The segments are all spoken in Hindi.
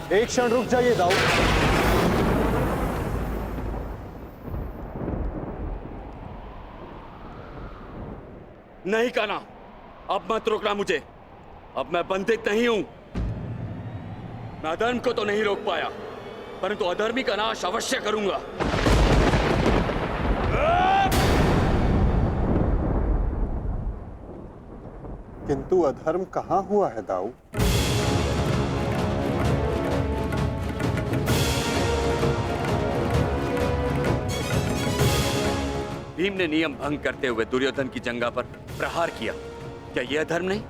एक क्षण रुक जाइए दाऊ। नहीं कान्हा, अब मत रोकना मुझे। अब मैं बंधित नहीं हूं। मैं अधर्म को तो नहीं रोक पाया, परंतु अधर्मी का नाश अवश्य करूंगा। किंतु अधर्म कहां हुआ है दाऊ? भीम ने नियम भंग करते हुए दुर्योधन की जंघा पर प्रहार किया। क्या यह अधर्म नहीं?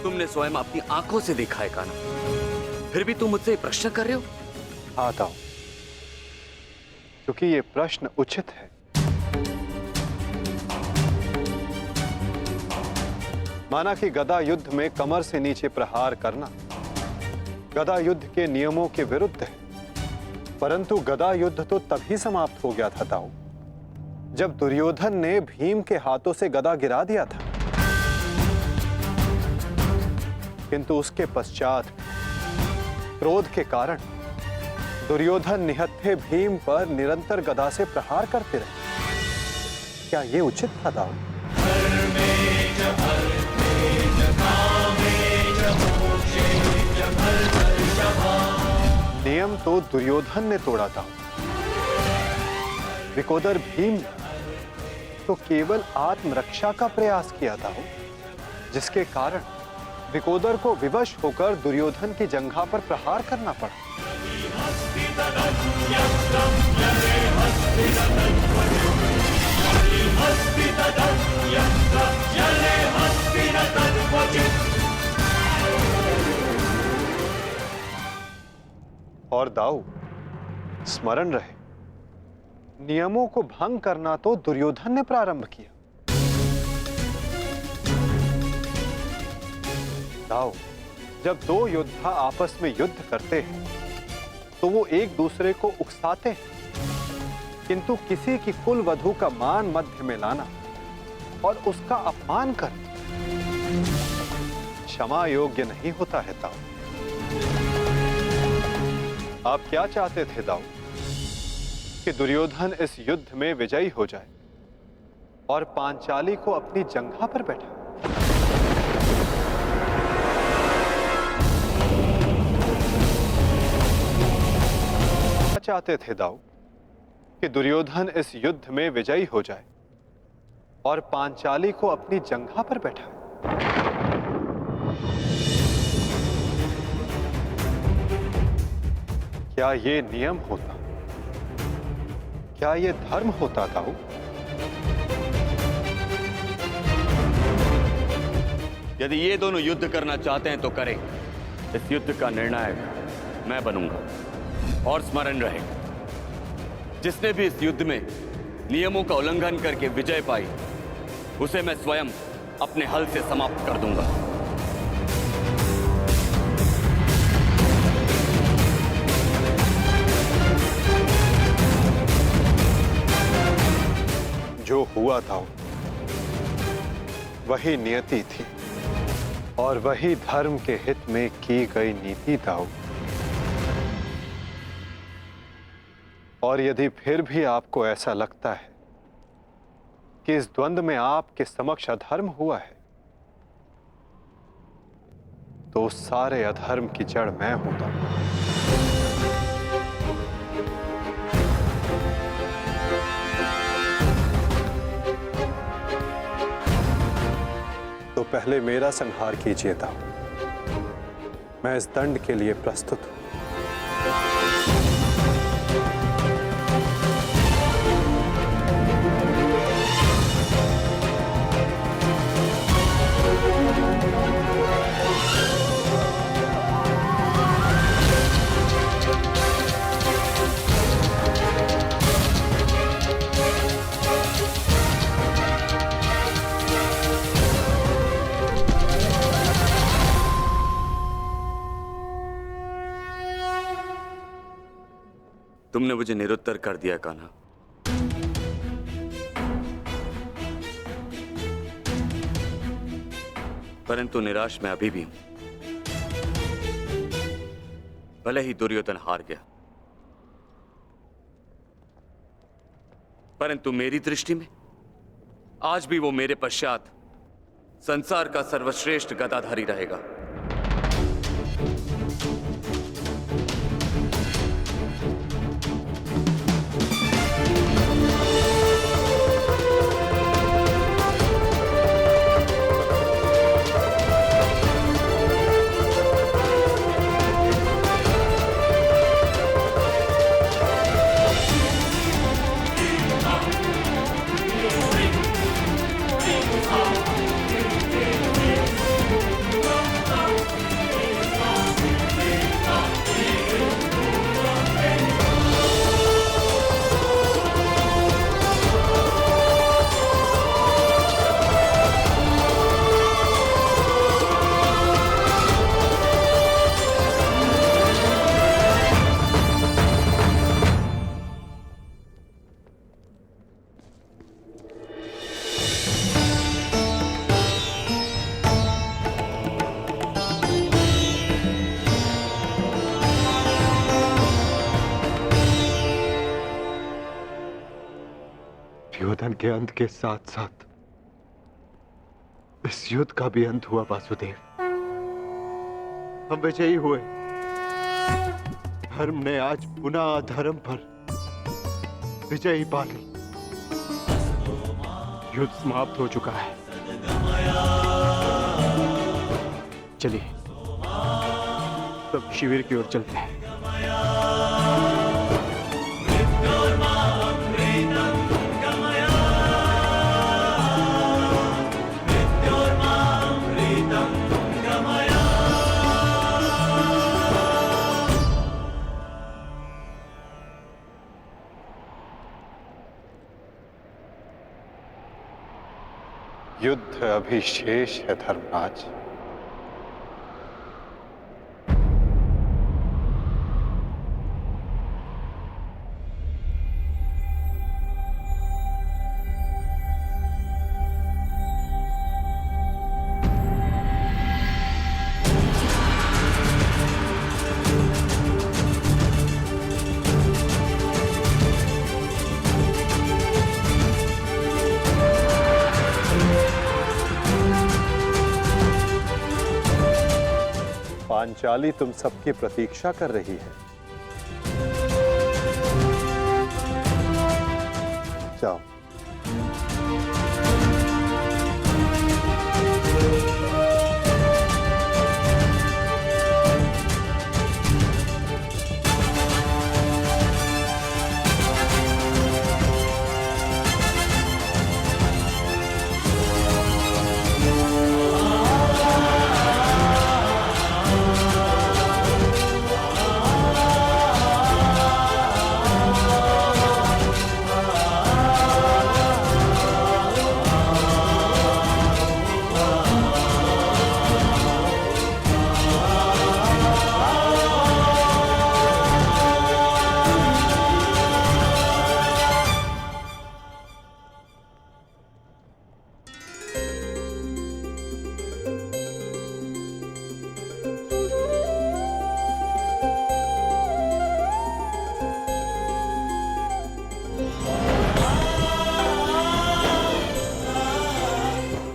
तुमने स्वयं अपनी आंखों से देखा है कान्हा, फिर भी तुम मुझसे प्रश्न कर रहे हो? हाँ दाऊ, क्योंकि ये प्रश्न उचित है। माना कि गदा युद्ध में कमर से नीचे प्रहार करना गदा युद्ध के नियमों के विरुद्ध है, परंतु गदा युद्ध तो तभी समाप्त हो गया था दाऊ जब दुर्योधन ने भीम के हाथों से गदा गिरा दिया था। किंतु उसके पश्चात क्रोध के कारण दुर्योधन निहत्थे भीम पर निरंतर गदा से प्रहार करते रहे। क्या यह उचित था दाऊ? नियम तो दुर्योधन ने तोड़ा था, विकोदर भीम ने तो केवल आत्मरक्षा का प्रयास किया था, जिसके कारण विकोदर को विवश होकर दुर्योधन की जंघा पर प्रहार करना पड़ा। और दाऊ, स्मरण रहे, नियमों को भंग करना तो दुर्योधन ने प्रारंभ किया। दाऊ, जब दो योद्धा आपस में युद्ध करते हैं तो वो एक दूसरे को उकसाते हैं, किंतु किसी की कुल वधू का मान मध्य में लाना और उसका अपमान करना क्षमा योग्य नहीं होता है दाऊ। आप क्या चाहते थे दाऊ? कि दुर्योधन इस युद्ध में विजयी हो जाए और पांचाली को अपनी जंघा पर बैठा। क्या चाहते थे दाऊ? कि दुर्योधन इस युद्ध में विजयी हो जाए और पांचाली को अपनी जंघा पर बैठा। क्या ये नियम होता? क्या ये धर्म होता दाऊ? यदि ये दोनों युद्ध करना चाहते हैं तो करें। इस युद्ध का निर्णायक मैं बनूंगा। और स्मरण रहे, जिसने भी इस युद्ध में नियमों का उल्लंघन करके विजय पाई, उसे मैं स्वयं अपने हल से समाप्त कर दूंगा। जो हुआ था वही नियति थी और वही धर्म के हित में की गई नीति था। और यदि फिर भी आपको ऐसा लगता है कि इस द्वंद्व में आपके समक्ष अधर्म हुआ है, तो उस सारे अधर्म की जड़ मैं हूं। तो पहले मेरा संहार कीजिए दाऊ। मैं इस दंड के लिए प्रस्तुत हूं। तुमने मुझे निरुत्तर कर दिया कान्हा। परंतु निराश मैं अभी भी हूं। भले ही दुर्योधन हार गया, परंतु मेरी दृष्टि में आज भी वो मेरे पश्चात संसार का सर्वश्रेष्ठ गदाधारी रहेगा। दुर्योधन के अंत के साथ साथ इस युद्ध का भी अंत हुआ वासुदेव। हम विजयी हुए। धर्म ने आज पुनः अधर्म पर विजयी पा ली। युद्ध समाप्त हो चुका है। चलिए सब शिविर की ओर चलते हैं। युद्ध अभी शेष है धर्मराज। पांचाली तुम सबकी प्रतीक्षा कर रही है। जाओ।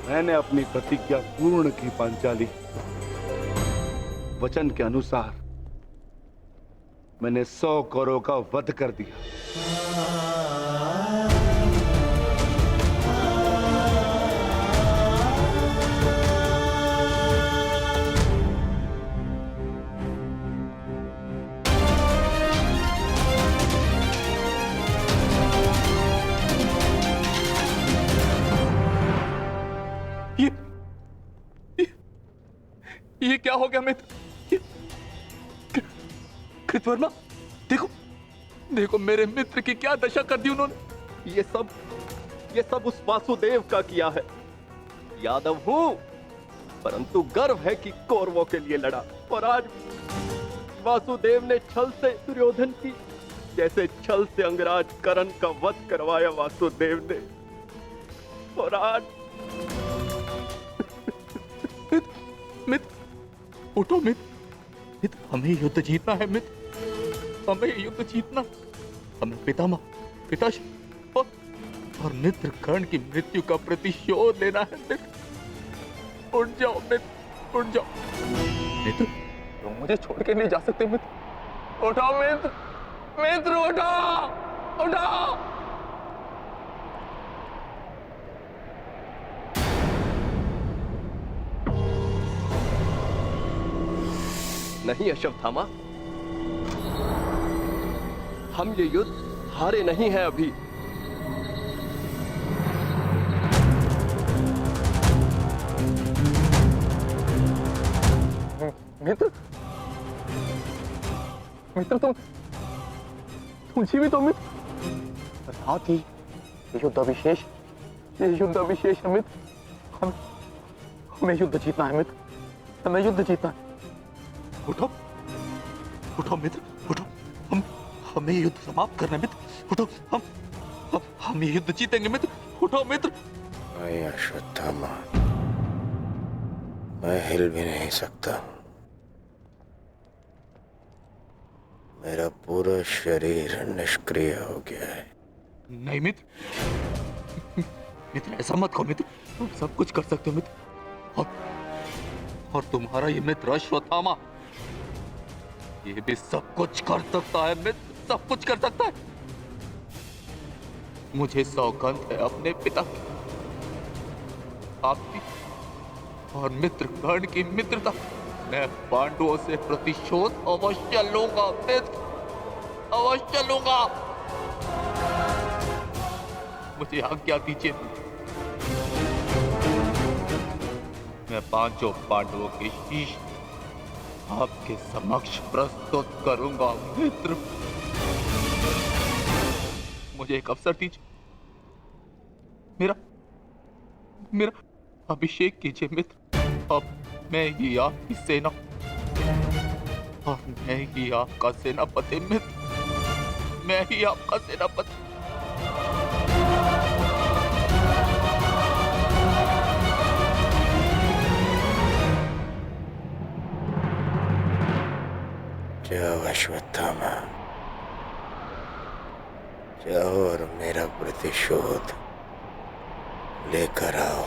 मैंने अपनी प्रतिज्ञा पूर्ण की पांचाली। वचन के अनुसार मैंने 100 कौरवों का वध कर दिया। ये क्या हो गया मित्र? कृतवर्मा, देखो देखो मेरे मित्र की क्या दशा कर दी उन्होंने। ये सब उस वासुदेव का किया है। यादव हूं, परंतु गर्व है कि कौरवों के लिए लड़ा। और आज वासुदेव ने छल से दुर्योधन की, जैसे छल से अंगराज कर्ण का वध करवाया वासुदेव ने। और आज मित्र, उठो मित्र, मित्र, हमें युद्ध जीतना है मित्र, हमें युद्ध जीतना, हमें पिताश्री और मित्र कर्ण की मृत्यु का प्रतिशोध लेना है मित्र। उठ जाओ मित्र, उठ जाओ मित्र, तुम मुझे छोड़ के नहीं जा सकते मित्र। उठाओ मित्र, मित्र उठाओ, उठाओ। नहीं अश्वत्थामा, हम ये युद्ध हारे नहीं हैं अभी। मित्र, मित्र तुम जीवित हो मित्र। साथ ही युद्ध अभिशेष है मित्र। हमें युद्ध जीतना है मित्र, हमें युद्ध जीतना है। उठो, उठो मित्र, उठो, हमें युद्ध समाप्त करना है मित्र। उठो, हम ये युद्ध जीतेंगे मित्र। उठो मित्र। नहीं अश्वत्थामा, मैं हिल भी नहीं सकता। मेरा पूरा शरीर निष्क्रिय हो गया है। नहीं मित्र, मित्र ऐसा मत कहो मित्र, तुम सब कुछ कर सकते हो मित्र। और तुम्हारा ये मित्र अश्वत्थामा ये भी सब कुछ कर सकता है मित्र, सब कुछ कर सकता है। मुझे सौगंध है अपने पिता की, आपकी और मित्र कर्ण की मित्रता। मैं पांडवों से प्रतिशोध अवश्य लूंगा मित्र, अवश्य लूंगा। मुझे आज्ञा दीजिए, मैं पांचों पांडवों के शीश आपके समक्ष प्रस्तुत करूंगा मित्र। मुझे एक अवसर दीजिए, मेरा अभिषेक कीजिए मित्र। अब मैं ही आपकी सेना और मैं ही आपका सेनापति मित्र, मैं ही आपका सेनापति। जाओ अश्वत्थामा, जाओ और मेरा प्रतिशोध लेकर आओ।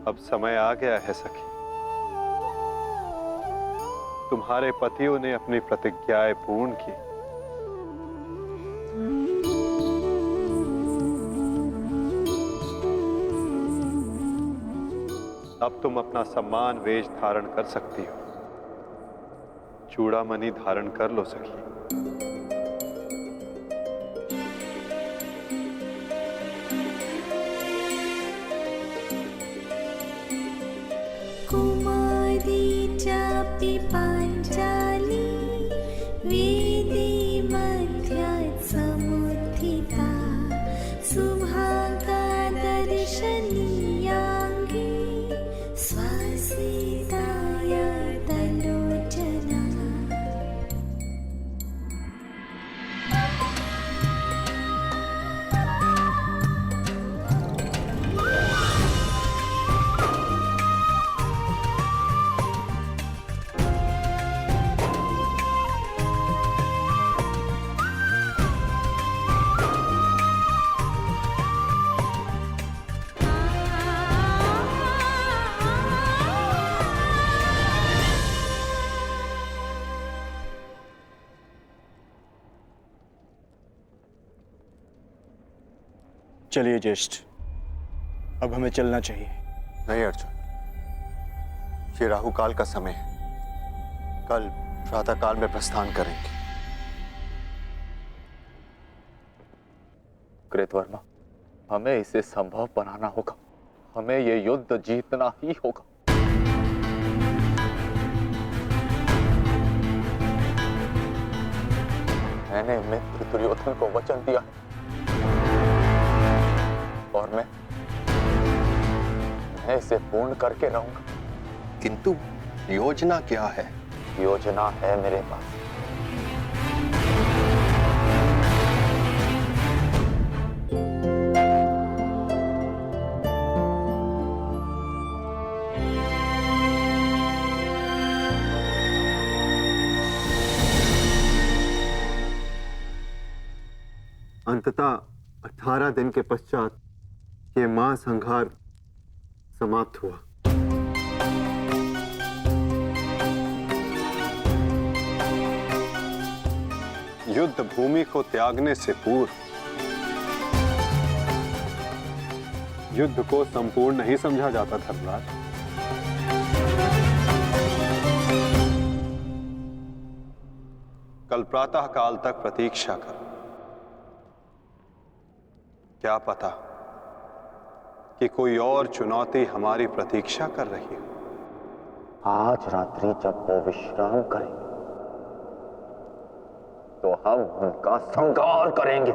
अब समय आ गया है सखी, तुम्हारे पतियों ने अपनी प्रतिज्ञाएं पूर्ण की। अब तुम अपना सम्मान वेश धारण कर सकती हो। चूड़ामणि धारण कर लो सखी। पांचाली वेदी मध्यात् समुत्थिता सुभागा दर्शनीयाङ्गी स्वसिताय तलोचना। चलिए ज्येष्ठ, अब हमें चलना चाहिए। नहीं अर्जुन, ये राहुकाल का समय है। कल प्रातःकाल में प्रस्थान करेंगे। कृतवर्मा, हमें इसे संभव बनाना होगा, हमें ये युद्ध जीतना ही होगा। मैंने मित्र दुर्योधन को वचन दिया और मैं इसे पूर्ण करके रहूंगा। किंतु योजना क्या है? योजना है मेरे पास। अंततः 18 दिन के पश्चात ये महासंहार समाप्त हुआ। युद्ध भूमि को त्यागने से पूर्व युद्ध को संपूर्ण नहीं समझा जाता धर्मराज। कल प्रातः काल तक प्रतीक्षा कर। क्या पता कि कोई और चुनौती हमारी प्रतीक्षा कर रही हो। आज रात्रि जब वो विश्राम करेंगे तो हम उनका संहार करेंगे।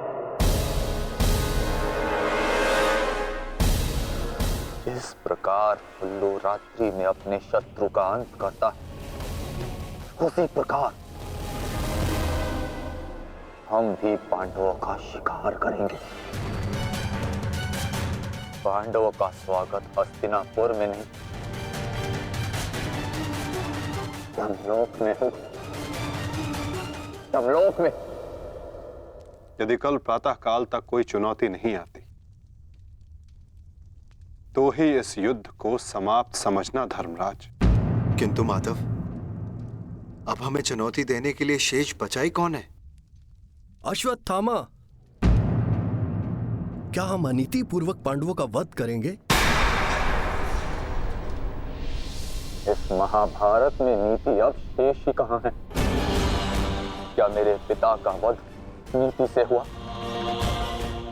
जिस प्रकार उल्लू रात्रि में अपने शत्रु का अंत करता है, उसी प्रकार हम भी पांडवों का शिकार करेंगे। पांडवों का स्वागत हस्तिनापुर में नहीं, यमलोक में हो। यमलोक में। यदि कल प्रातः काल तक कोई चुनौती नहीं आती तो ही इस युद्ध को समाप्त समझना धर्मराज। किंतु माधव, अब हमें चुनौती देने के लिए शेष बचा ही कौन है? अश्वत्थामा, क्या हम अनीति पूर्वक पांडवों का वध करेंगे? इस महाभारत में नीति अब शेष ही कहां है? क्या मेरे पिता का वध नीति से हुआ?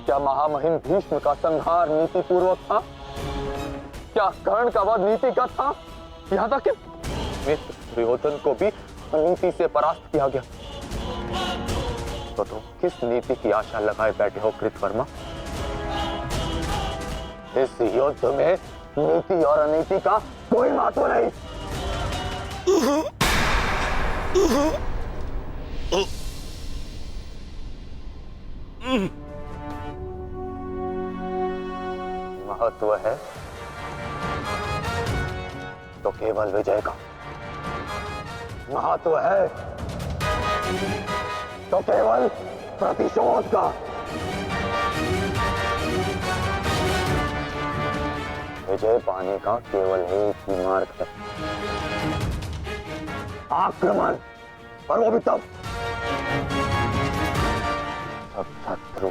क्या महामहिम भीष्म का संहार नीति पूर्वक था? क्या कर्ण का वध नीति का था? यहाँ तक कि मित्र दुर्योधन को भी नीति से परास्त किया गया। तो तुम किस नीति की आशा लगाए बैठे हो कृतवर्मा? इस युद्ध में नीति और अनीति का कोई महत्व नहीं। महत्व है तो केवल विजय का। महत्व है तो केवल प्रतिशोध का। विजय पाने का केवल एक ही मार्ग है, आक्रमण। और वो भी तब जब शत्रु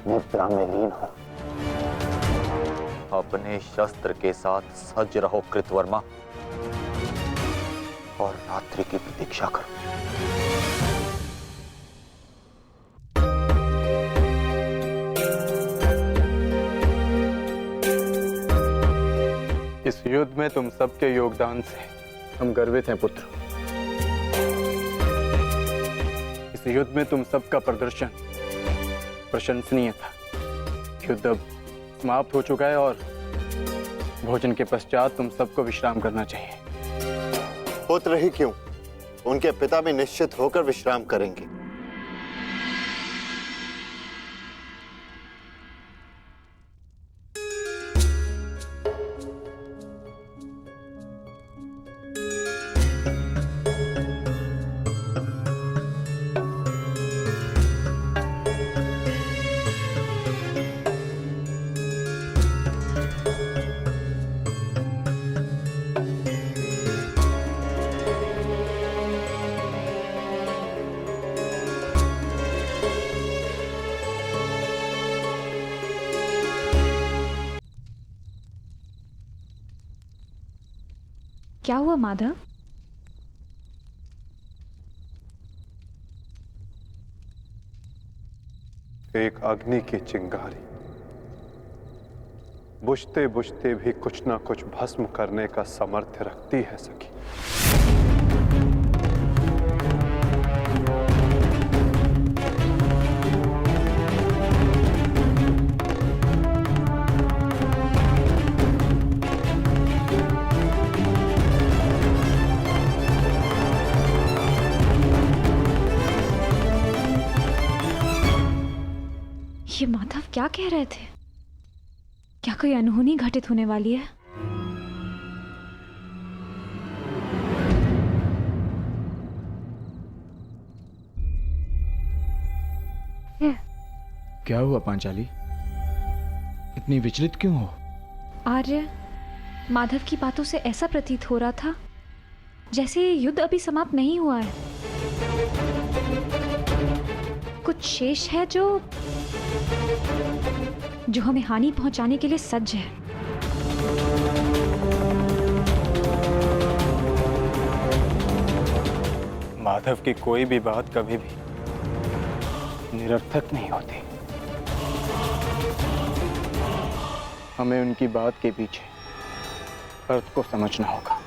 निद्रा में लीन हो। अपने शस्त्र के साथ सज्ज रहो कृतवर्मा, और रात्रि की प्रतीक्षा करो। इस युद्ध में तुम सबके योगदान से हम गर्वित हैं पुत्र। इस युद्ध में तुम सबका प्रदर्शन प्रशंसनीय था। युद्ध अब समाप्त हो चुका है और भोजन के पश्चात तुम सबको विश्राम करना चाहिए। पुत्र ही क्यों, उनके पिता भी निश्चित होकर विश्राम करेंगे। क्या हुआ माधव? एक अग्नि की चिंगारी बुझते बुझते भी कुछ ना कुछ भस्म करने का सामर्थ्य रखती है सखी। ये माधव क्या कह रहे थे? क्या कोई अनहोनी घटित होने वाली है? क्या हुआ पांचाली? इतनी विचलित क्यों हो? आर्य, माधव की बातों से ऐसा प्रतीत हो रहा था जैसे ये युद्ध अभी समाप्त नहीं हुआ है। कुछ शेष है जो हमें हानि पहुंचाने के लिए सज्ज है। माधव की कोई भी बात कभी भी निरर्थक नहीं होती। हमें उनकी बात के पीछे अर्थ को समझना होगा।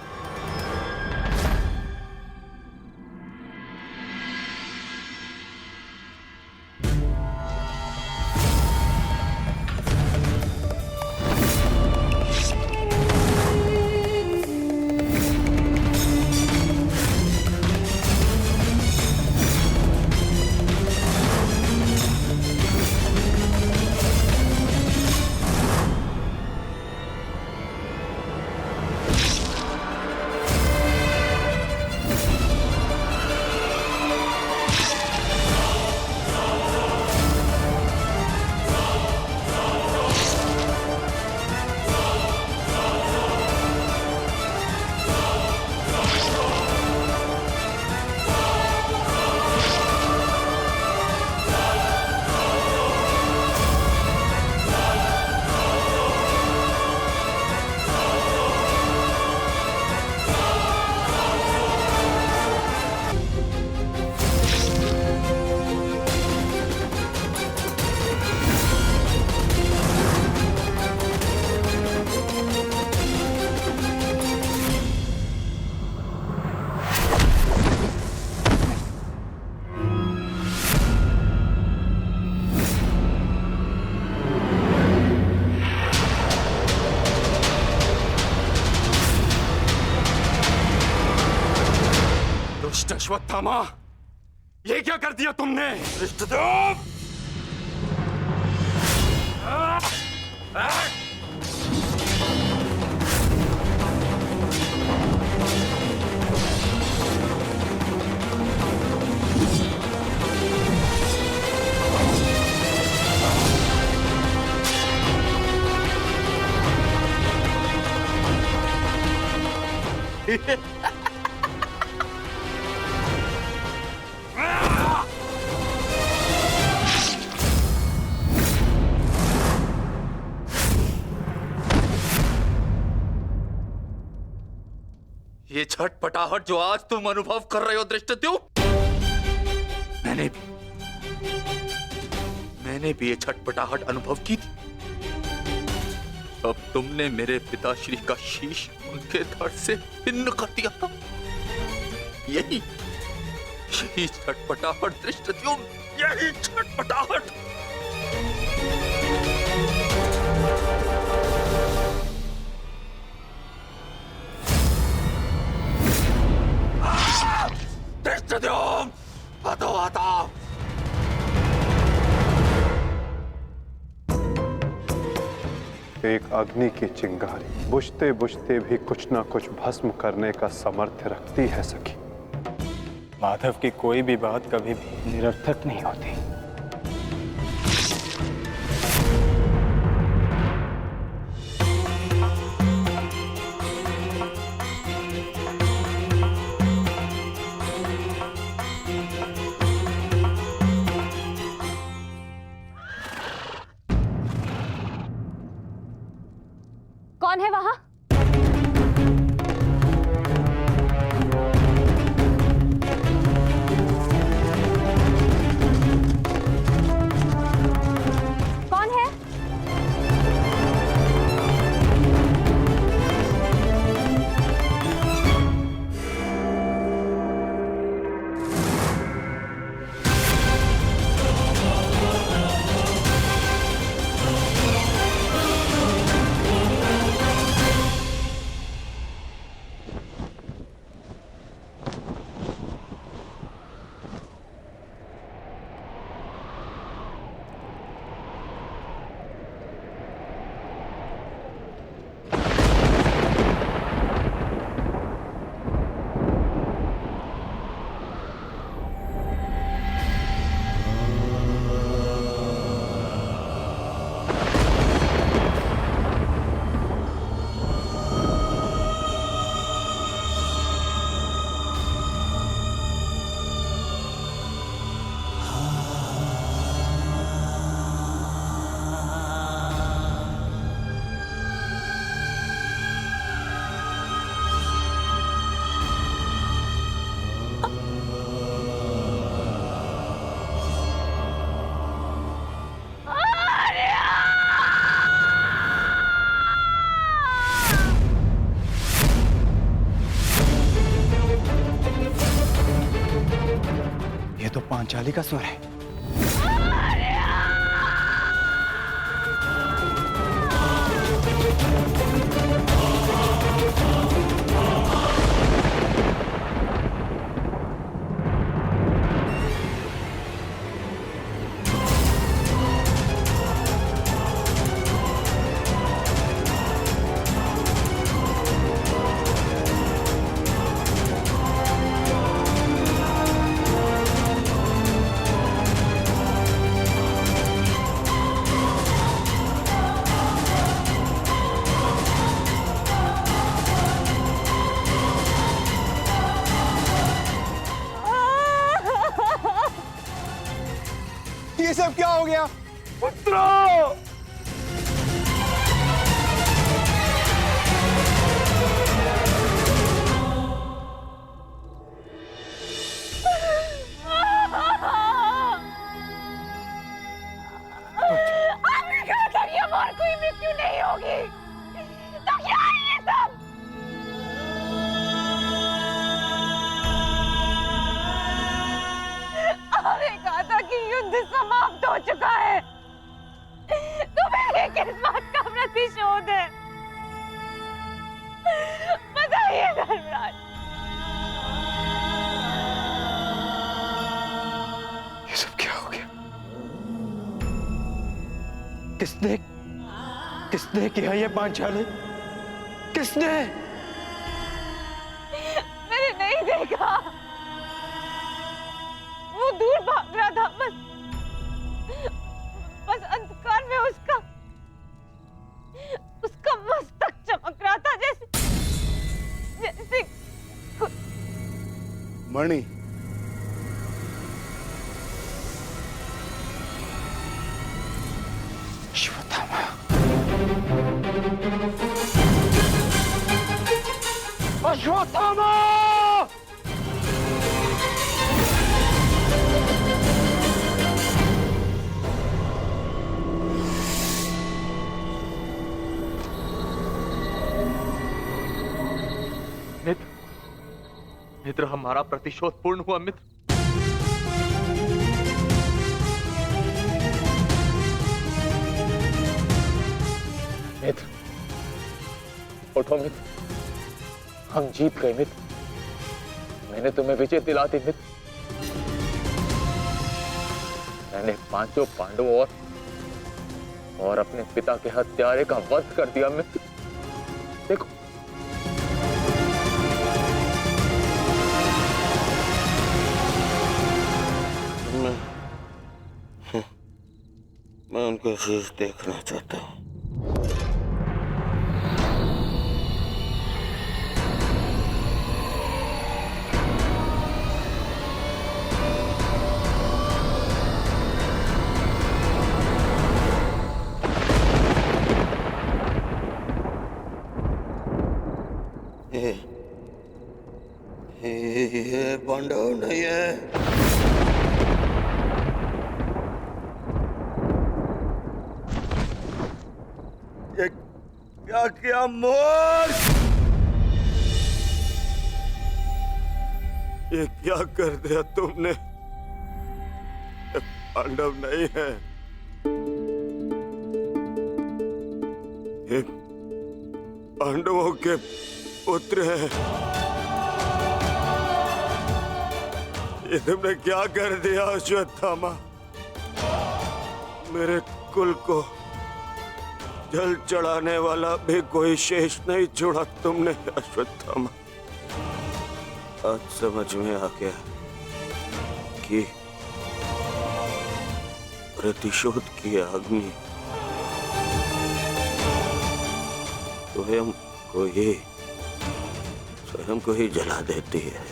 अश्वत्थामा, ये क्या कर दिया तुमने? ये छटपटाहट जो आज तुम अनुभव कर रहे हो धृष्टद्युम्न, मैंने भी ये छटपटाहट अनुभव की थी। अब तुमने मेरे पिताश्री का शीश उनके धड़ से भिन्न कर दिया था। यही छटपटाहट धृष्टद्युम्न, यही छटपटाहट। धृष्टद्युम्न, हटो हटो। एक अग्नि की चिंगारी बुझते बुझते भी कुछ ना कुछ भस्म करने का सामर्थ्य रखती है सखी। माधव की कोई भी बात कभी भी निरर्थक नहीं होती। कौन है वहां? कौन है? पांचाली का स्वर है। ये सब क्या हो गया? पुत्रो! आपने कहा था कि अब और कोई मृत्यु नहीं होगी, तो क्या है ये सब? आपने कहा था कि युद्ध समाप्त हो चुका है, तो मेरे किस बात का प्रतिशोध है? बताइए धर्मराज। ये सब क्या हो गया? किसने किया ये पांचाली? किसने? मैंने नहीं देखा, वो दूर भाग रहा था, बस अंधकार में उसका मस्तक चमक रहा था, जैसे मणि, अश्वत्थामा। अश्वत्थामा! मित्र, हमारा प्रतिशोध पूर्ण हुआ मित्र। मित्र, उठो मित्र, हम जीत गए मित्र। मैंने तुम्हें विजय दिला दी मित्र। मैंने पांचों पांडवों और अपने पिता के हत्यारे का वध कर दिया मित्र। देखो, मैं उनका शीश देखना चाहता हूँ। ये पांडव नहीं है। ये क्या किया मूर्ख? ये क्या कर दिया तुमने? ये पांडव नहीं है, ये पांडवों के पुत्र हैं। ये तुमने क्या कर दिया अश्वत्थामा? मेरे कुल को जल चढ़ाने वाला भी कोई शेष नहीं छोड़ा तुमने अश्वत्थामा। आज समझ में आ गया कि प्रतिशोध की अग्नि स्वयं को ही जला देती है।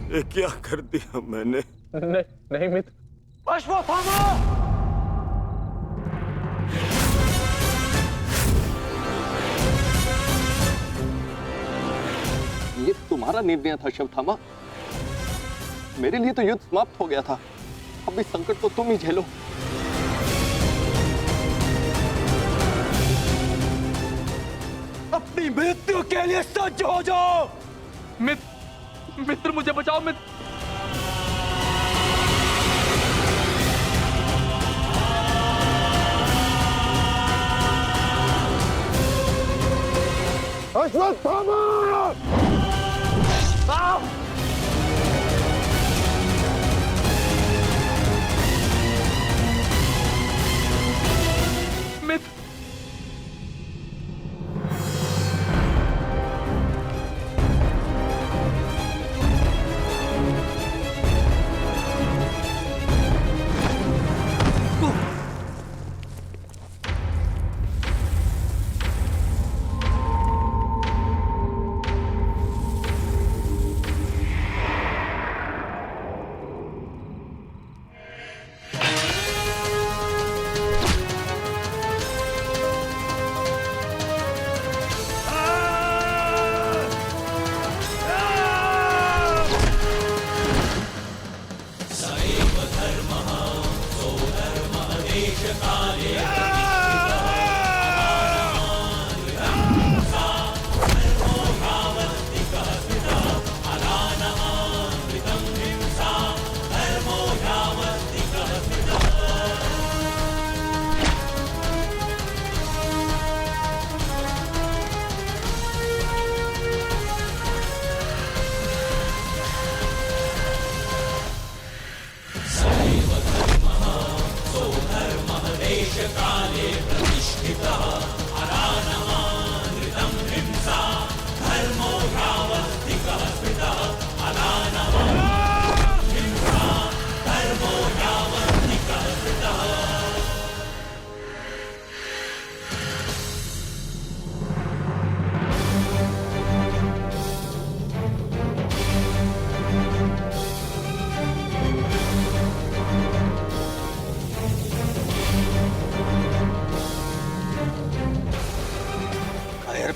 ये क्या कर दिया मैंने? नहीं मित्र। अश्वत्थामा! ये तुम्हारा निर्णय था अश्वत्थामा। मेरे लिए तो युद्ध समाप्त हो गया था। अब इस संकट को तुम ही झेलो। अपनी मृत्यु के लिए सज्ज हो जाओ। मित्र मुझे बचाओ मित्र। अश्वत्थामा! मित्र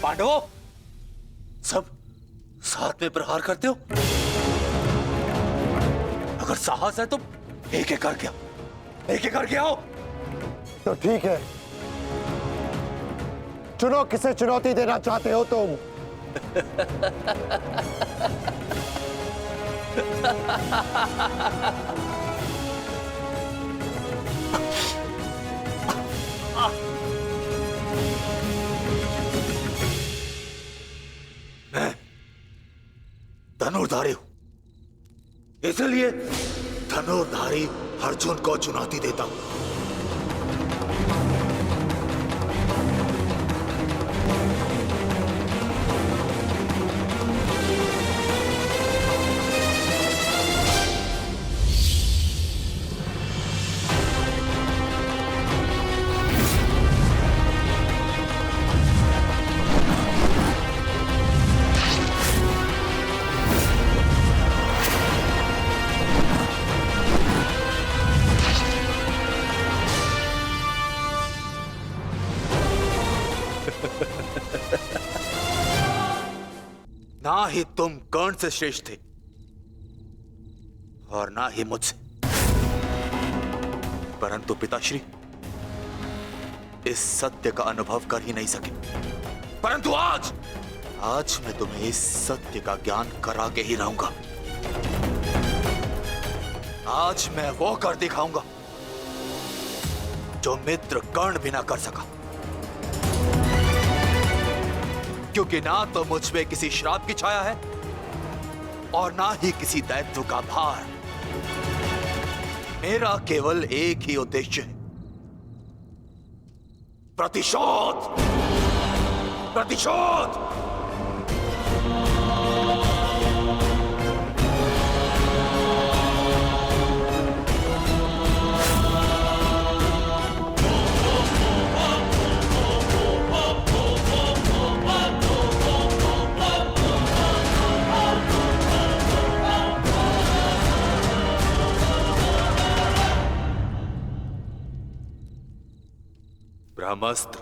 पांडवों, सब साथ में प्रहार करते हो? अगर साहस है तो एक एक करके आओ। तो ठीक है, चुनो किसे चुनौती देना चाहते हो तुम। मैं धनुर्धारी हूं, इसलिए धनुर्धारी अर्जुन को चुनौती देता हूं। ना ही तुम कर्ण से श्रेष्ठ थे और ना ही मुझसे, परंतु पिताश्री इस सत्य का अनुभव कर ही नहीं सके। परंतु आज मैं तुम्हें इस सत्य का ज्ञान करा के ही रहूंगा। आज मैं वो कर दिखाऊंगा जो मित्र कर्ण भी ना कर सका, क्योंकि ना तो मुझ पे किसी श्राप की छाया है और ना ही किसी दैत्य का भार। मेरा केवल एक ही उद्देश्य है, प्रतिशोध। प्रतिशोध। ब्रह्मास्त्र।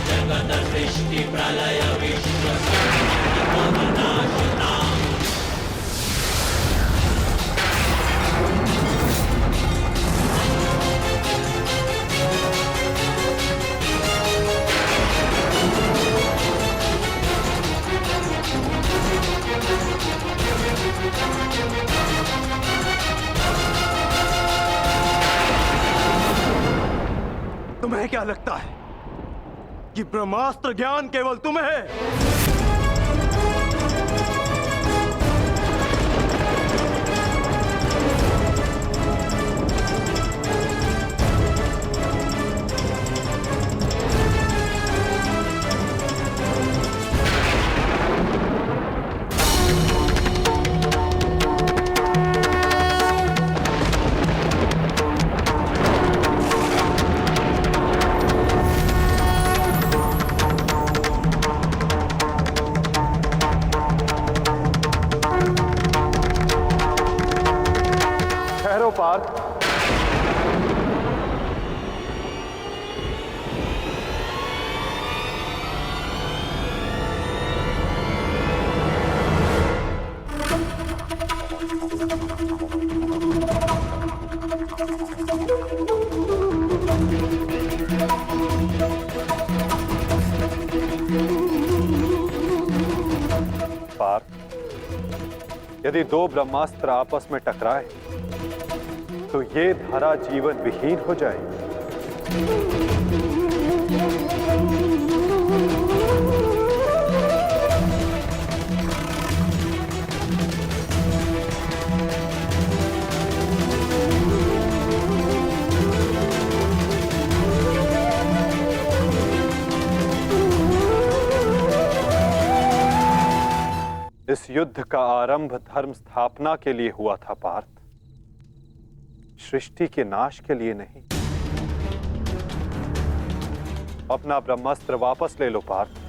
जगत सृष्टि प्रलय विश्व क्या लगता है कि ब्रह्मास्त्र ज्ञान केवल तुम्हें है? ठहरो पार्थ। पार्थ, यदि दो ब्रह्मास्त्र आपस में टकराए तो ये धारा जीवन विहीन हो जाएगी। इस युद्ध का आरंभ धर्म स्थापना के लिए हुआ था पार्थ, सृष्टि के नाश के लिए नहीं। अपना ब्रह्मास्त्र वापस ले लो पार्थ।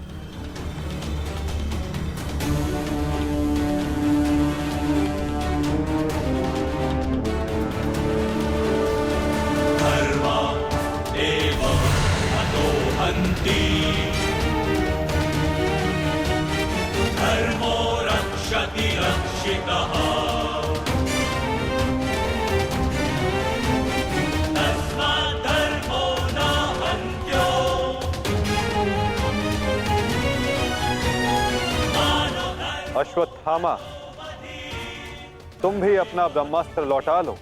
धर्मो रक्षति रक्षितः अश्वत्थामा, तुम भी अपना ब्रह्मास्त्र लौटा लो।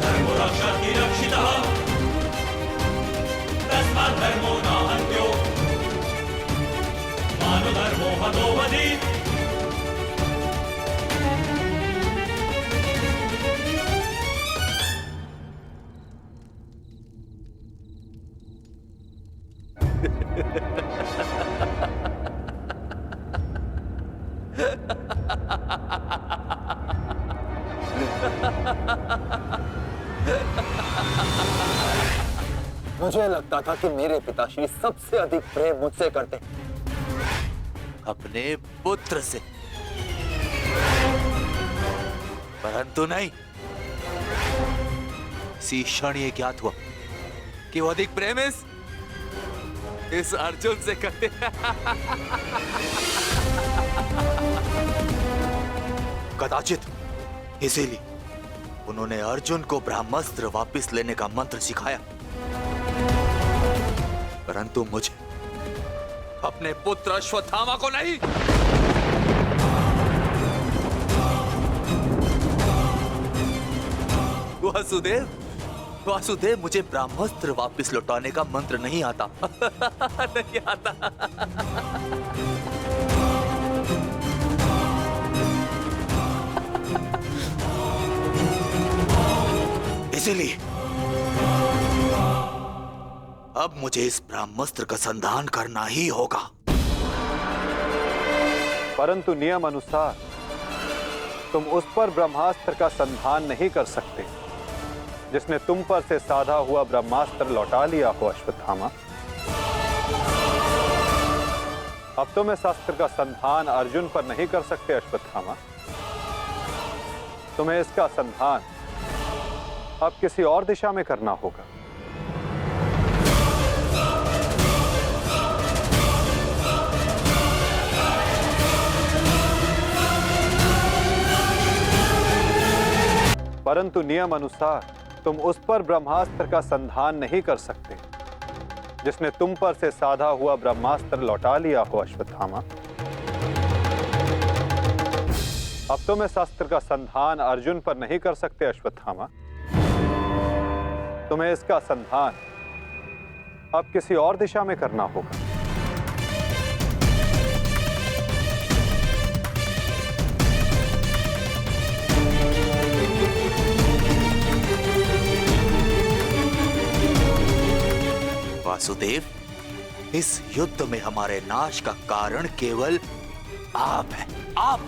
धर्मो रक्षति रक्षितः तस्मात् धर्मो न हन्त्यो मानो धर्मो हतो वधि। मुझे लगता था कि मेरे पिताश्री सबसे अधिक प्रेम मुझसे करते, अपने पुत्र से, परंतु नहीं। इसी क्षण ये ज्ञात हुआ कि वो अधिक प्रेम इस अर्जुन से करते। कदाचित इसीलिए उन्होंने अर्जुन को ब्रह्मास्त्र वापस लेने का मंत्र सिखाया, परंतु मुझे, अपने पुत्र अश्वत्थामा को नहीं। वासुदेव, मुझे ब्रह्मास्त्र वापस लौटाने का मंत्र नहीं आता। नहीं आता। इसीलिए अब मुझे इस ब्रह्मास्त्र का संधान करना ही होगा। परंतु नियम अनुसार तुम उस पर ब्रह्मास्त्र का संधान नहीं कर सकते जिसने तुम पर से साधा हुआ ब्रह्मास्त्र लौटा लिया हो अश्वत्थामा। अब तुम इस अस्त्र का संधान अर्जुन पर नहीं कर सकते अश्वत्थामा। तुम्हें इसका संधान अब किसी और दिशा में करना होगा। परंतु नियम अनुसार तुम उस पर ब्रह्मास्त्र का संधान नहीं कर सकते जिसने तुम पर से साधा हुआ ब्रह्मास्त्र लौटा लिया हो अश्वत्थामा। अब तुम इस अस्त्र का संधान अर्जुन पर नहीं कर सकते अश्वत्थामा। तुम्हें इसका संधान अब किसी और दिशा में करना होगा। वासुदेव, इस युद्ध में हमारे नाश का कारण केवल आप हैं, आप।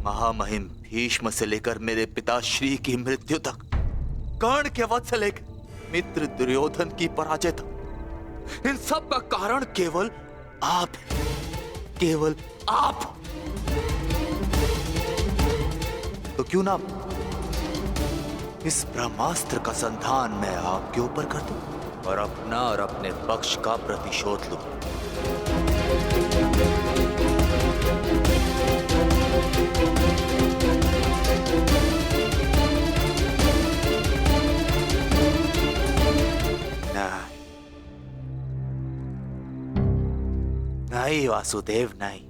महामहिम भीष्म से लेकर मेरे पिताश्री की मृत्यु तक, कर्ण के वध से लेकर मित्र दुर्योधन की पराजय तक, इन सब का कारण केवल आप हैं, केवल आप। तो क्यों ना इस ब्रह्मास्त्र का संधान मैं आपके ऊपर कर दूं और अपना और अपने पक्ष का प्रतिशोध लूं। नहीं वासुदेव, नहीं।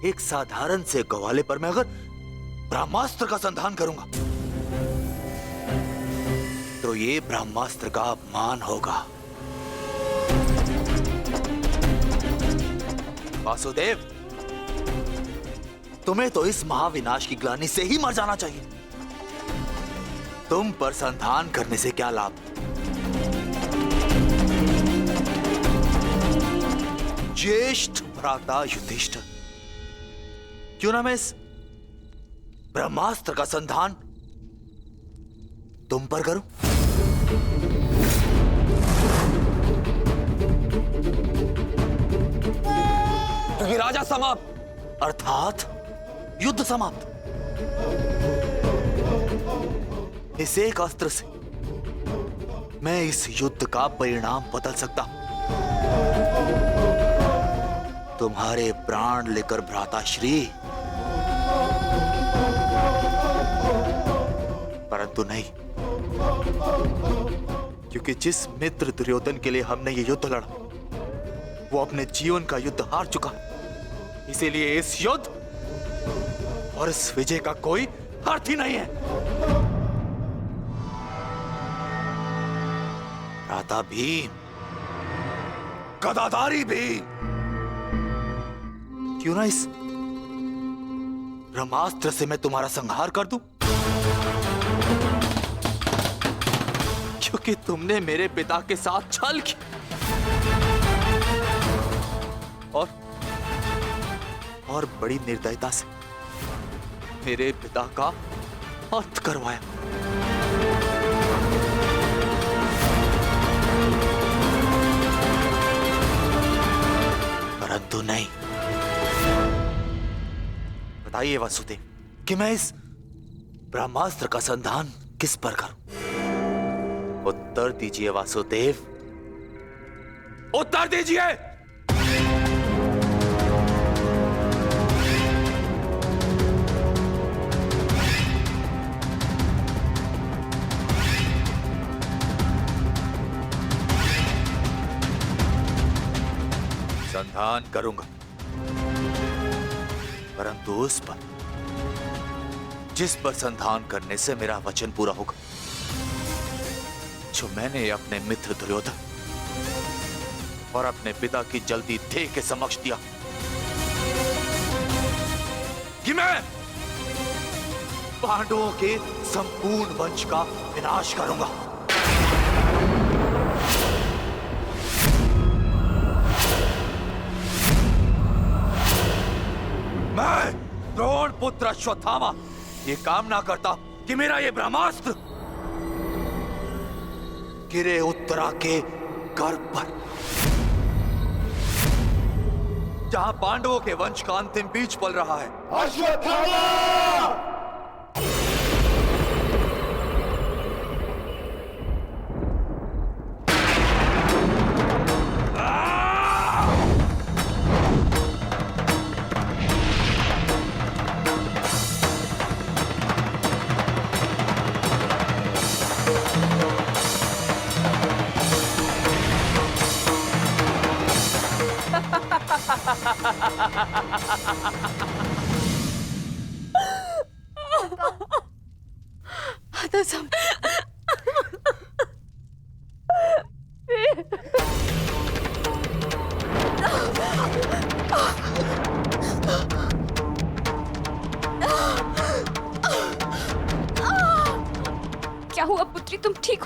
एक साधारण से ग्वाले पर मैं अगर ब्रह्मास्त्र का संधान करूंगा तो ये ब्रह्मास्त्र का अपमान होगा। वासुदेव, तुम्हें तो इस महाविनाश की ग्लानि से ही मर जाना चाहिए। तुम पर संधान करने से क्या लाभ? ज्येष्ठ भ्राता युधिष्ठिर, क्यों ना मैं इस ब्रह्मास्त्र का संधान तुम पर करूं? क्योंकि राजा समाप्त अर्थात युद्ध समाप्त। इस एक अस्त्र से मैं इस युद्ध का परिणाम बदल सकता हूं। तुम्हारे प्राण लेकर भ्राताश्री, परंतु नहीं, क्योंकि जिस मित्र दुर्योधन के लिए हमने ये युद्ध लड़ा वो अपने जीवन का युद्ध हार चुका है। इसीलिए इस युद्ध और इस विजय का कोई अर्थ ही नहीं है। भ्राता भीम, गदाधारी भीम, क्यों ना इस ब्रह्मास्त्र से मैं तुम्हारा संहार कर दूं? क्योंकि तुमने मेरे पिता के साथ छल किया और बड़ी निर्दयता से मेरे पिता का अंत करवाया। परंतु नहीं। बताइए वासुदेव कि मैं इस ब्रह्मास्त्र का संधान किस पर करूं? उत्तर दीजिए वासुदेव, उत्तर दीजिए। संधान करूंगा, परंतु उस पर जिस पर संधान करने से मेरा वचन पूरा होगा, जो मैंने अपने मित्र दुर्योधन और अपने पिता की जल्दी देह के समक्ष दिया कि मैं पांडवों के संपूर्ण वंश का विनाश करूंगा। मैं द्रोण पुत्र अश्वत्थामा ये कामना करता कि मेरा ये ब्रह्मास्त्र गिरे उत्तरा के गर्भ पर, जहां पांडवों के वंश का अंतिम बीज पल रहा है। अश्वत्थामा!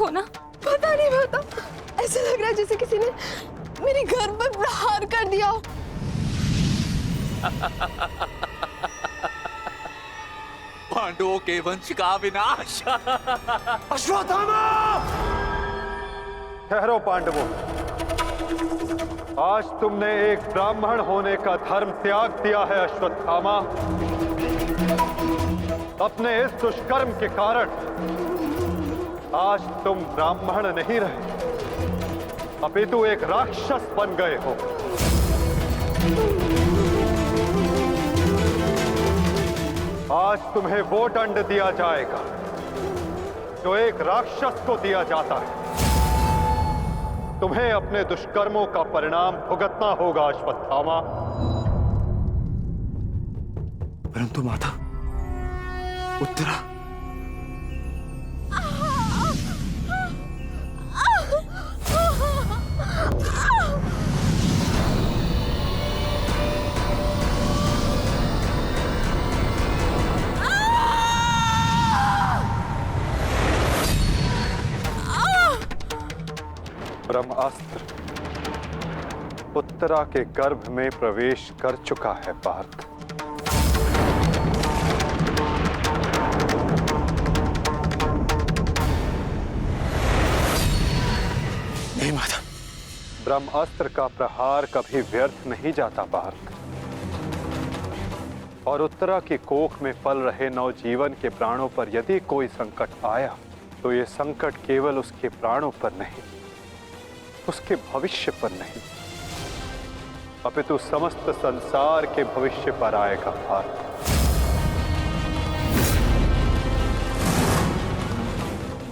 हो ना? पता नहीं पता, ऐसा लग रहा है जैसे किसी ने मेरे घर पर प्रहार कर दिया हो। पांडवों के वंश का विनाश। अश्वत्थामा! ठहरो पांडवों, आज तुमने एक ब्राह्मण होने का धर्म त्याग दिया है अश्वत्थामा। अपने इस दुष्कर्म के कारण आज तुम ब्राह्मण नहीं रहे, अपितु एक राक्षस बन गए हो। आज तुम्हें वो दंड दिया जाएगा जो एक राक्षस को दिया जाता है। तुम्हें अपने दुष्कर्मों का परिणाम भुगतना होगा अश्वत्थामा। परंतु माता, उत्तरा ब्रह्मास्त्र उत्तरा के गर्भ में प्रवेश कर चुका है पार्थ। नहीं माता, ब्रह्मास्त्र का प्रहार कभी व्यर्थ नहीं जाता पार्थ। और उत्तरा की कोख में पल रहे नवजीवन के प्राणों पर यदि कोई संकट आया तो ये संकट केवल उसके प्राणों पर नहीं, उसके भविष्य पर नहीं, अपितु समस्त संसार के भविष्य पर आएगा पार्थ।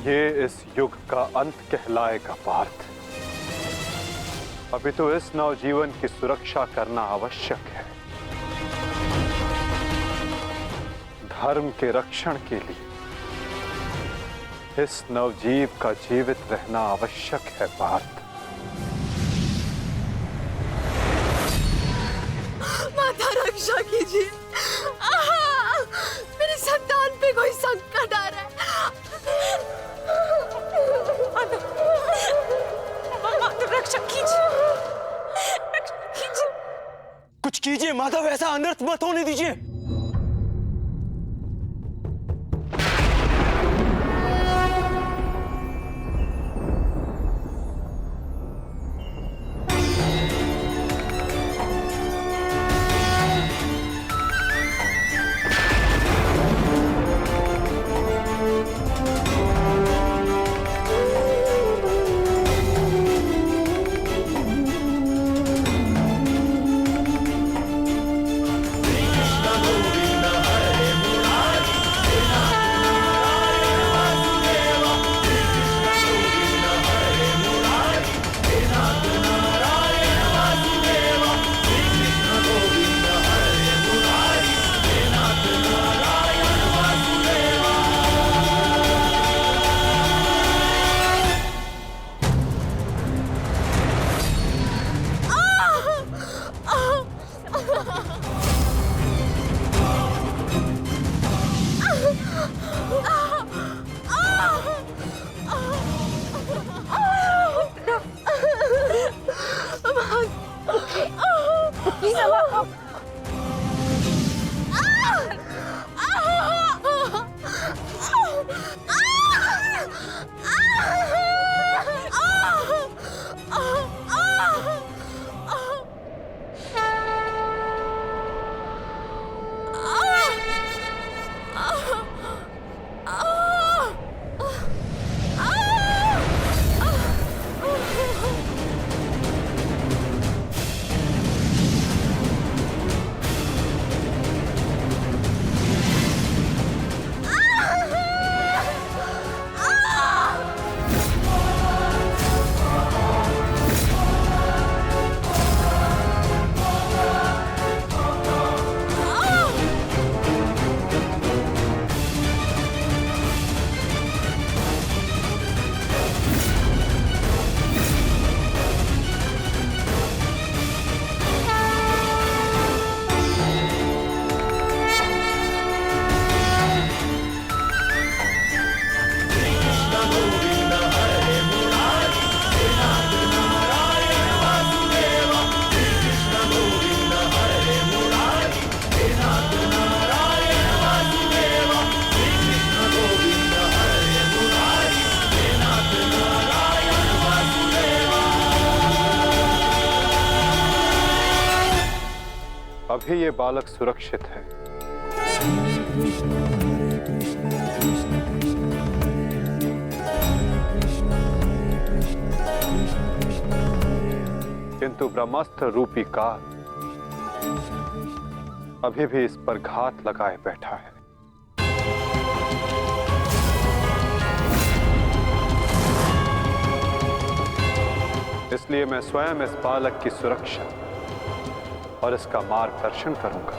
ये इस युग का अंत कहलाएगा पार्थ। अपितु इस नवजीवन की सुरक्षा करना आवश्यक है। धर्म के रक्षण के लिए इस नवजीव का जीवित रहना आवश्यक है पार्थ। माता रक्षा कीजिए, मेरे संतान पे कोई संकट आ रहा है। माधव रक्षा कीजिए, रक्षा कीजिए। कुछ कीजिए माधव, ऐसा अनर्थ मत होने दीजिए। कृष्ण अभी ये बालक सुरक्षित है। किंतु ब्रह्मास्त्र रूपी काल अभी भी इस पर घात लगाए बैठा है। इसलिए मैं स्वयं इस बालक की सुरक्षा और इसका मार्गदर्शन करूंगा।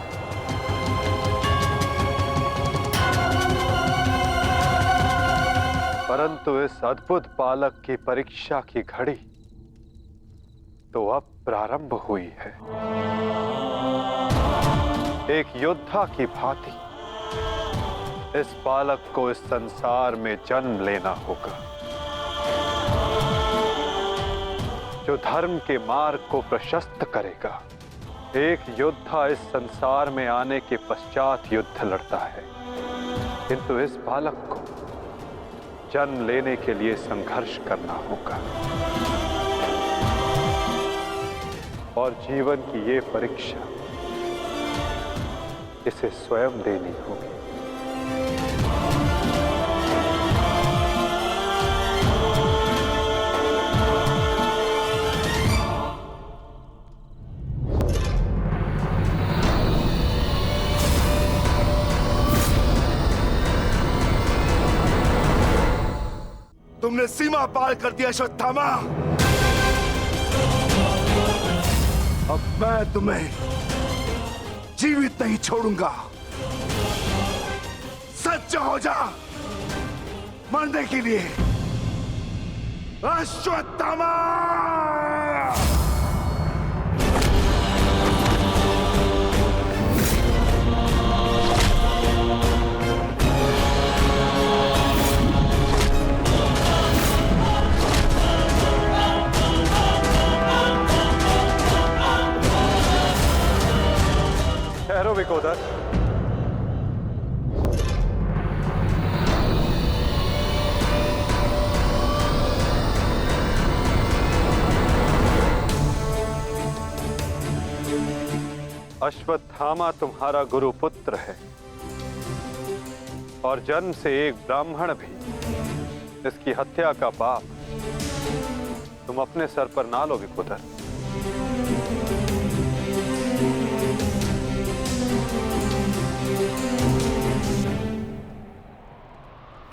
परंतु इस अद्भुत बालक की परीक्षा की घड़ी तो अब प्रारंभ हुई है। एक योद्धा की भांति इस बालक को इस संसार में जन्म लेना होगा, जो धर्म के मार्ग को प्रशस्त करेगा। एक योद्धा इस संसार में आने के पश्चात युद्ध लड़ता है, किंतु इस बालक को जन्म लेने के लिए संघर्ष करना होगा और जीवन की ये परीक्षा इसे स्वयं देनी होगी। तुमने सीमा पार कर दिया अश्वत्थामा। अब मैं तुम्हें जीवित नहीं छोड़ूंगा। सच्चा हो जा मरने के लिए। अश्वत्थामा! ठहरो विकोदर। अश्वत्थामा तुम्हारा गुरु पुत्र है और जन्म से एक ब्राह्मण भी। इसकी हत्या का पाप तुम अपने सर पर ना लो विकोदर।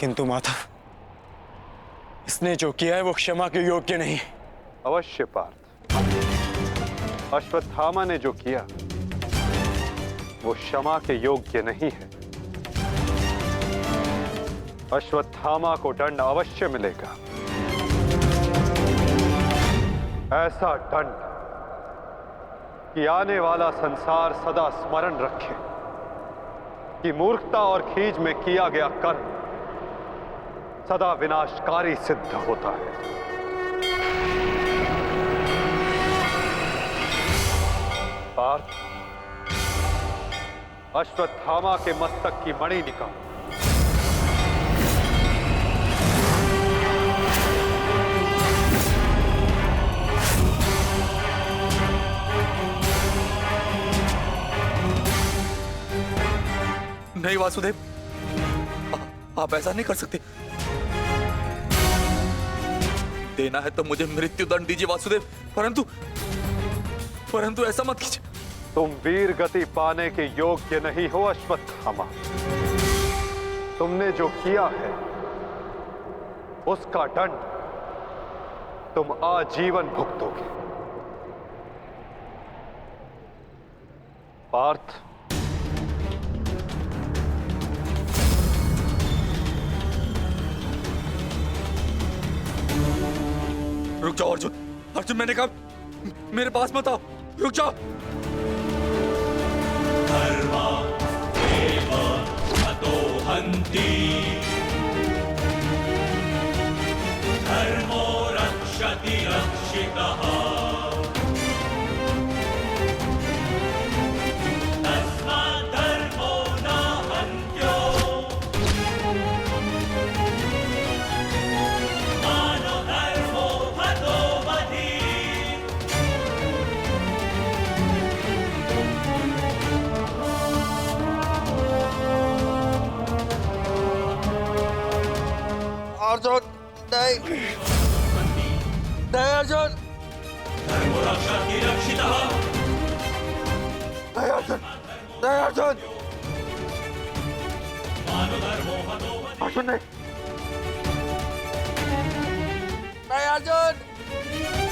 किंतु माता, इसने जो किया है वो क्षमा के योग्य नहीं। अवश्य पार्थ, अश्वत्थामा ने जो किया वो क्षमा के योग्य नहीं है। अश्वत्थामा को दंड अवश्य मिलेगा, ऐसा दंड कि आने वाला संसार सदा स्मरण रखे कि मूर्खता और खीज में किया गया कर्म सदा विनाशकारी सिद्ध होता है। पार्थ, अश्वत्थामा के मस्तक की मणि निकाल। नहीं वासुदेव, आप ऐसा नहीं कर सकते। देना है तो मुझे मृत्यु दंड दीजिए वासुदेव, परंतु ऐसा मत कीजिए। तुम वीर गति पाने के योग्य नहीं हो अश्वत्थामा। तुमने जो किया है उसका दंड तुम आजीवन भुगतोगे। पार्थ, रुक जाओ अर्जुन। अर्जुन, मैंने कहा मेरे पास मत आओ, रुक जाओ। धर्मा एव हतो हन्ति, धर्मो रक्षति रक्षितः। तस्मात् धर्मो न हन्त्यो, मानो धर्मो हतो वधि। अर्जुन नहीं नहीं अर्जुन धर्मो रक्षति रक्षितः नहीं अर्जुन नहीं अर्जुन मानो धर्मो हतो अर्जुन नहीं नहीं अर्जुन